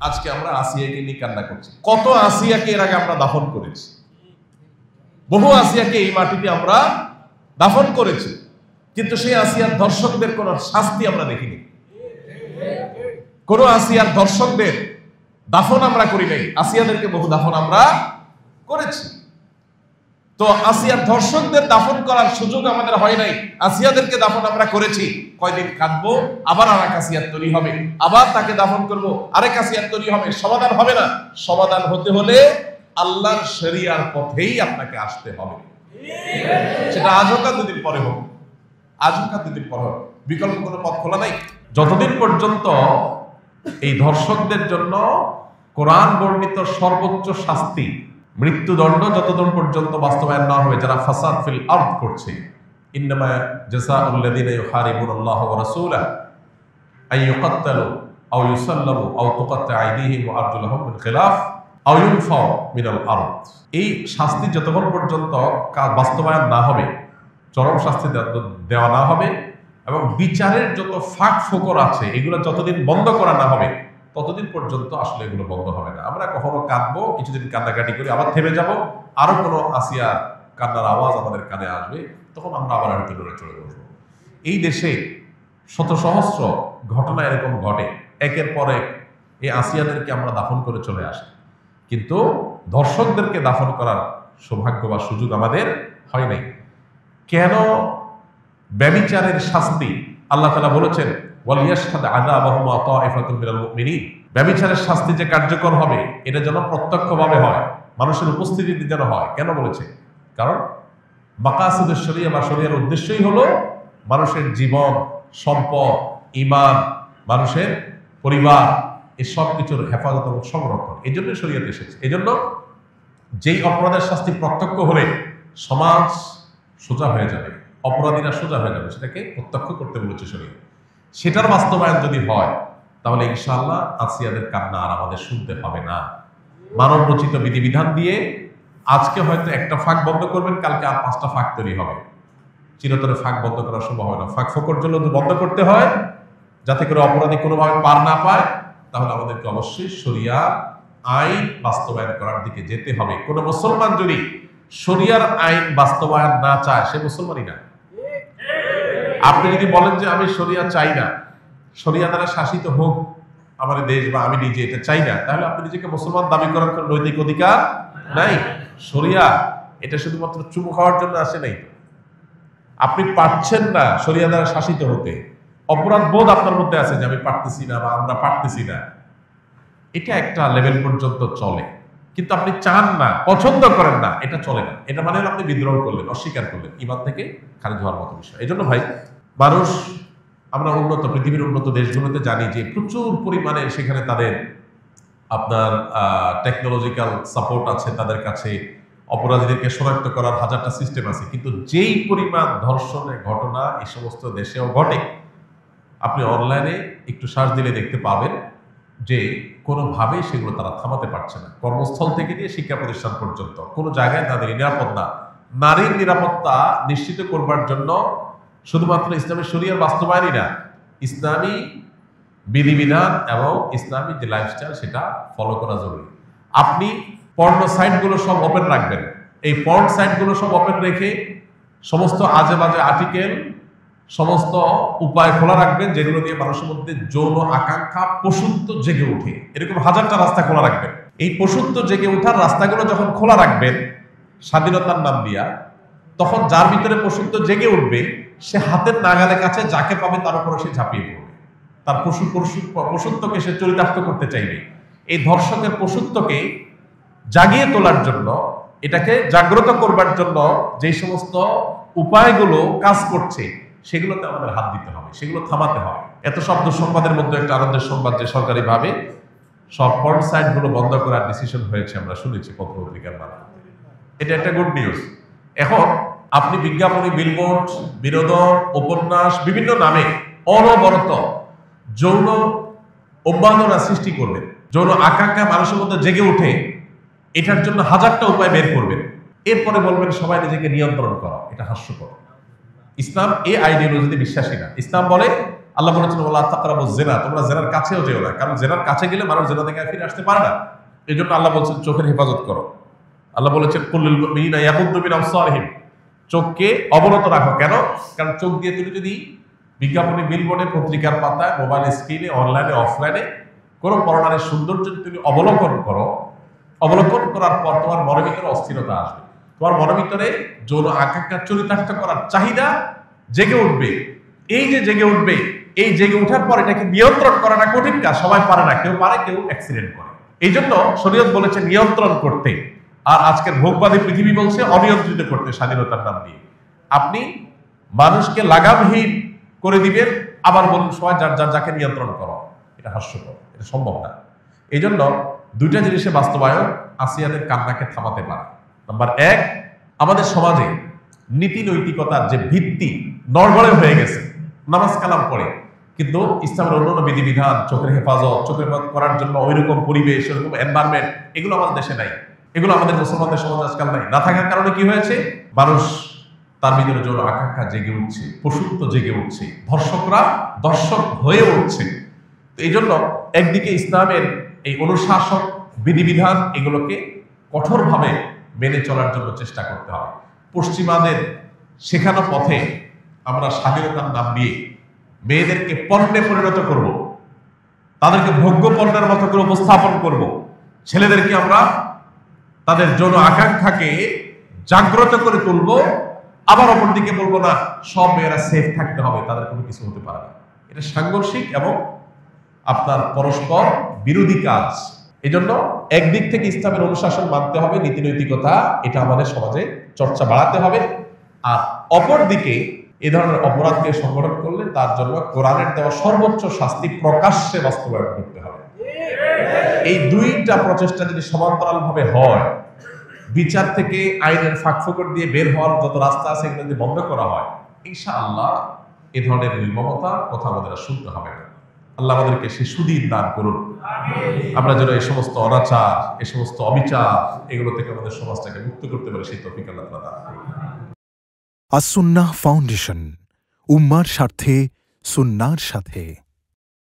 আজকে আমরা আসিয়াকে নিয়ে কান্না করছি। কত আসিয়াকে এর আগে আমরা দাফন করেছি, বহু আসিয়াকে এই মাটিতে আমরা দাফন করেছি, কিন্তু সেই আসিয়ার ধর্ষকদের কোন শাস্তি আমরা দেখিনি। কোন আসিয়ার ধর্ষকদের দাফন আমরা করি নাই, আসিয়াদেরকে বহু দাফন আমরা করেছি। তো আসিয়ার ধর্ষকদের দাফন করার সুযোগ আমাদের হয় নাই, আসিয়াদেরকে দাফন আমরা করেছি। কয়দিন কাঁদবো, আবার আরেক আসিয়ার তৈরি হবে, আবার তাকে দাফন করব, আরেক আসিয়ার তৈরি হবে। সমাধান হবে না। সমাধান হতে হলে আল্লাহর শরিয়ার পথেই আপনাকে আসতে হবে। সেটা আজ হোক আর দুদিন পরে হোক, আজ হোক আর দুদিন পরে হোক, বিকল্প কোনো পথ খোলা নাই। যতদিন পর্যন্ত এই ধর্ষকদের জন্য কোরআন বর্ণিত সর্বোচ্চ শাস্তি মৃত্যুদণ্ড যতদিন পর্যন্ত বাস্তবায়ন না হবে, যারা ফাসাদ ফিল আরদ করছে, ইন্নামা জাযাউল লাযিনা ইউহারিবুনাল্লাহ ওয়া রাসূলাহু আন ইউকাত্তালু আও ইউসাল্লাবু আও তুকাত্তা আইদিহিম ওয়া আরজুলুহুম মিন খিলাফ আও ইউনফাউ মিনাল আরদ। এই শাস্তি যতক্ষণ পর্যন্ত বাস্তবায়ন না হবে, চরম শাস্তি দেওয়া না হবে, এবং বিচারের যত ফাঁক ফোকর আছে এগুলো যতদিন বন্ধ করা না হবে ততদিন পর্যন্ত আসলে এগুলো বন্ধ হবে না। আমরা কখনো কাঁদবো, কিছুদিন কান্নাকাটি করে আবার থেমে যাব, আরো কোনো আসিয়া কান্নার আওয়াজ আমাদের কানে আসবে, তখন আমরা আবার হয়তো লড়ে চলে বসবো। এই দেশে শত সহস্র ঘটনা এরকম ঘটে, একের পর এক এই আসিয়াদেরকে আমরা দাফন করে চলে আসি, কিন্তু ধর্ষকদেরকে দাফন করার সৌভাগ্য বা সুযোগ আমাদের হয় নাই। কেন ব্যভিচারের শাস্তি আল্লাহ তাআলা বলেছেন ওয়ালিয়াশহাদ আযাবাহুমা তাইফাতুম মিনাল মুমিনিন, ব্যভিচারের শাস্তি যে কার্যকর হবে এটা যেন প্রত্যক্ষভাবে হয়, মানুষের উপস্থিতিতে যেন হয়। কেন বলেছে? কারণ মাকাসিদুশ শরিয়া বা শরিয়ার উদ্দেশ্যই হলো মানুষের জীবন, সম্পদ, ঈমান, মানুষের পরিবার, এই সব কিছুর হেফাজত এবং সংরক্ষণ। এই জন্য শরিয়াত এসেছে। এই জন্য যেই অপরাধের শাস্তি প্রত্যক্ষ হলে সমাজ সোজা হয়ে যাবে, অপরাধীরা সোজা হয়ে যাবে, সেটাকে প্রত্যক্ষ করতে বলেছে শরীয়ত। সেটার বাস্তবায়ন যদি হয় তাহলে ইনশাআল্লাহ আসিয়াদের কান্না আর আমাদের শুনতে হবে না। মানব রচিত বিধিবিধান দিয়ে আজকে হয়তো একটা ফাঁক বন্ধ করবেন, কালকে আর 5টা ফাঁক তৈরি হবে। চিরতরে ফাঁক বন্ধ করা সম্ভব হয় না। ফাঁক ফোকর জন্য বন্ধ করতে হয় যাতে করে অপরাধী কোনোভাবে পার না পায়, তাহলে আমাদেরকে অবশ্যই শরিয়া আইন বাস্তবায়ন করার দিকে যেতে হবে। কোন মুসলমান যদি শরিয়ার আইন বাস্তবায়ন না চায় সে মুসলমানই না। আপনি যদি বলেন যে আমি শরিয়া চাই না, শরিয়া দ্বারা শাসিত হোক আমার দেশ বা আমি নিজে এটা চাই না, তাহলে আপনি নিজেকে মুসলমান দাবি করার কোনো নৈতিক অধিকার নাই। শরিয়া এটা শুধুমাত্র চুমু খাওয়ার জন্য আসে নাই। আপনি পারছেন না শরিয়া দ্বারা শাসিত হতে, অপরাধ বোধ আপনার মধ্যে আছে যে আমি পারতেছি না বা আমরা পারতেছি না, এটা একটা লেভেল পর্যন্ত চলে। কিন্তু আপনি চান না, পছন্দ করেন না, এটা চলে না। এটা মানে আপনি বিদ্রোহ করলেন, অস্বীকার করলেন, ঈমান থেকে খারিজ হওয়ার মতো বিষয়। এই জন্য ভাই, মানুষ, আমরা উন্নত পৃথিবীর উন্নত দেশগুলোতে জানি যে প্রচুর পরিমাণে সেখানে তাদের আপনার টেকনোলজিক্যাল সাপোর্ট আছে, তাদের কাছে অপরাধীদেরকে শনাক্ত করার হাজারটা সিস্টেম আছে, কিন্তু যেই পরিমাণ ধর্ষণের ঘটনা এই সমস্ত দেশেও ঘটে, আপনি অনলাইনে একটু সার্চ দিলে দেখতে পাবেন যে কোনোভাবেই সেগুলো তারা থামাতে পারছে না। কর্মস্থল থেকে নিয়ে শিক্ষা প্রতিষ্ঠান পর্যন্ত কোনো জায়গায় তাদের নিরাপদ না। নারীর নিরাপত্তা নিশ্চিত করবার জন্য শুধুমাত্র ইসলামী শরিয়ার বাস্তবায়নই না, ইসলামী বিধিবিধান এবং ইসলামী যে লাইফস্টাইল সেটা ফলো করা জরুরি। আপনি পর্ন সাইটগুলো সব ওপেন রাখবেন, এই পর্ন সাইটগুলো সব ওপেন রেখে সমস্ত আজে বাজে আর্টিকেল, সমস্ত উপায় খোলা রাখবেন যেগুলো দিয়ে মানুষের মধ্যে যৌন আকাঙ্ক্ষা পশুত্ব জেগে ওঠে। এরকম হাজারটা রাস্তা খোলা রাখবেন। এই পশুত্ব জেগে ওঠার রাস্তাগুলো যখন খোলা রাখবেন স্বাধীনতার নাম দিয়া, তখন যার ভিতরে পশুত্ব জেগে উঠবে সে হাতের নাগালের কাছে যাকে পাবে তার উপরে সে ঝাঁপিয়ে পড়বে, তার পশুত্বকে সে চরিতার্থ করতে চাইবে। এই ধর্ষকের পশুত্বকে জাগিয়ে তোলার জন্য, এটাকে জাগ্রত করবার জন্য যে সমস্ত উপায়গুলো কাজ করছে সেগুলোতে আমাদের হাত দিতে হবে, সেগুলো থামাতে হবে। এত শব্দ সংবাদের মধ্যে একটা আনন্দের সংবাদ যে সরকারিভাবে সব পর্ন সাইটগুলো বন্ধ করার ডিসিশন হয়েছে, আমরা শুনেছি পত্র পত্রিকার মাধ্যমে। এটা একটা গুড নিউজ। এখন আপনি বিজ্ঞাপনী, বিলবোর্ড, বিনোদন, উপন্যাস, বিভিন্ন নামে অনবরত যৌন অভ্যন্তরা সৃষ্টি করবেন, যৌন আকাঙ্ক্ষা মানুষের মধ্যে জেগে উঠে, এটার জন্য হাজারটা উপায় বের করবেন। এরপরে বলবেন সবাই নিজেকে নিয়ন্ত্রণ করা। এটা হাস্যকর। ইসলাম এই আইডিওলজিতে বিশ্বাসী না। ইসলাম বলে আল্লাহ বলেছেন ওয়ালা তাকরাবুজ জিনা, তোমরা জেনার কাছেও যেও না, কারণ জেনার কাছে গেলে মানুষ জেনা থেকে ফিরে আসতে পারে না। এই জন্য আল্লাহ বলছেন চোখের হেফাজত করো। আল্লাহ বলেছেন কুল্লুল মুমিনিনা ইয়াগুদ্দু মিন আবসারিহিম, চোখকে অবনত রাখো। কেন? কারণ চোখ দিয়ে তুমি যদি বিজ্ঞাপনে, বিলবোর্ডে, পত্রিকার পাতায়, মোবাইল স্ক্রিনে, অনলাইনে, অফলাইনে কোনো পরনারীর সৌন্দর্য তুমি অবলোকন করো, অবলোকন করার পর তোমার মনের ভিতরে অস্থিরতা আসবে, তোমার মনের ভিতরে যৌন আকাঙ্ক্ষা চরিতার্থ করার চাহিদা জেগে উঠবে। এই যে জেগে উঠবে, এই জেগে ওঠার পর এটাকে নিয়ন্ত্রণ করাটা কঠিন কাজ, সবাই পারে না, কেউ পারে, কেউ অ্যাক্সিডেন্ট করে। এই জন্য শরীয়ত বলেছে নিয়ন্ত্রণ করতে, আর আজকের ভোগবাদী পৃথিবী বলছে অনিয়ন্ত্রিত করতে, স্বাধীনতার নাম দিয়ে। আপনি মানুষকে লাগামহীন করে দিবেন, আবার বলুন সবাই যার যার যাকে নিয়ন্ত্রণ করো, এটা হাস্যকর, এটা সম্ভব না। এই জন্য দুইটা জিনিসের বাস্তবায়ন আসিয়াদের কান্নাকে থামাতে পারে। নাম্বার এক, আমাদের সমাজে নীতি নৈতিকতার যে ভিত্তি নড়বড়ে হয়ে গেছে, নামাজ কালাম পড়ে, কিন্তু ইসলামের অন্যান্য বিধিবিধান, চোখের হেফাজত করার জন্য ওইরকম পরিবেশ, ওইরকম এনভায়রনমেন্ট, এগুলো আমাদের দেশে নাই, এগুলো আমাদের মুসলমানদের সমাজ আজকাল নাই। না থাকার কারণে কি হয়েছে? মানুষ তার ভিতরে যৌন আকাঙ্ক্ষা জেগে উঠছে, পশুত্ব জেগে উঠছে, ধর্ষকরা দর্শক হয়ে উঠছে। তো এই জন্য একদিকে ইসলামের এই অনুশাসন, বিধিবিধান, এগুলোকে কঠোরভাবে মেনে চলার জন্য চেষ্টা করতে হবে। পশ্চিমাদের শেখানো পথে আমরা স্বাধীনতার নাম দিয়ে মেয়েদেরকে পণ্যে পরিণত করব, তাদেরকে ভোগ্য পণ্যের মতো করে উপস্থাপন করব, ছেলেদেরকে আমরা তাদের যৌন আকাঙ্ক্ষাকে জাগ্রত করে তুলব, আবার অপরদিকে বলবো না সব মেয়েরা সেফ থাকতে হবে, তাদের কোনো কিছু হতে পারে না। এটা সাংঘর্ষিক এবং আপনার পরস্পর বিরোধী কাজ। এই জন্য একদিক থেকে ইসলামের অনুশাসন মানতে হবে, নীতি নৈতিকতা, এটা আমাদের সমাজে চর্চা বাড়াতে হবে। আর অপর দিকে এ ধরনের অপরাধকে সংগঠন করলে তার জন্য কোরআনের দেওয়া সর্বোচ্চ শাস্তি প্রকাশ্যে বাস্তবায়ন করতে হবে। এই দুইটা প্রচেষ্টা যদি সমান্তরাল ভাবে হয়, বিচার থেকে আইনের ফাঁকফোকর দিয়ে বের হওয়ার যত রাস্তা আছে এগুলো যদি বন্ধ করা হয়, ইনশাআল্লাহ এ ধরনের নির্মমতার কথা আমাদের শুনতে হবে না। আল্লাহ আমাদেরকে সে সুদিন দান করুন, আমরা যেন এই সমস্ত অনাচার, এই সমস্ত অবিচার, এগুলো থেকে আমাদের সমাজটাকে মুক্ত করতে পারি, সেই তৌফিক আল্লাহ তাআলা দান করুন। আস-সুন্নাহ ফাউন্ডেশন, উম্মার স্বার্থে সুন্নাহর সাথে।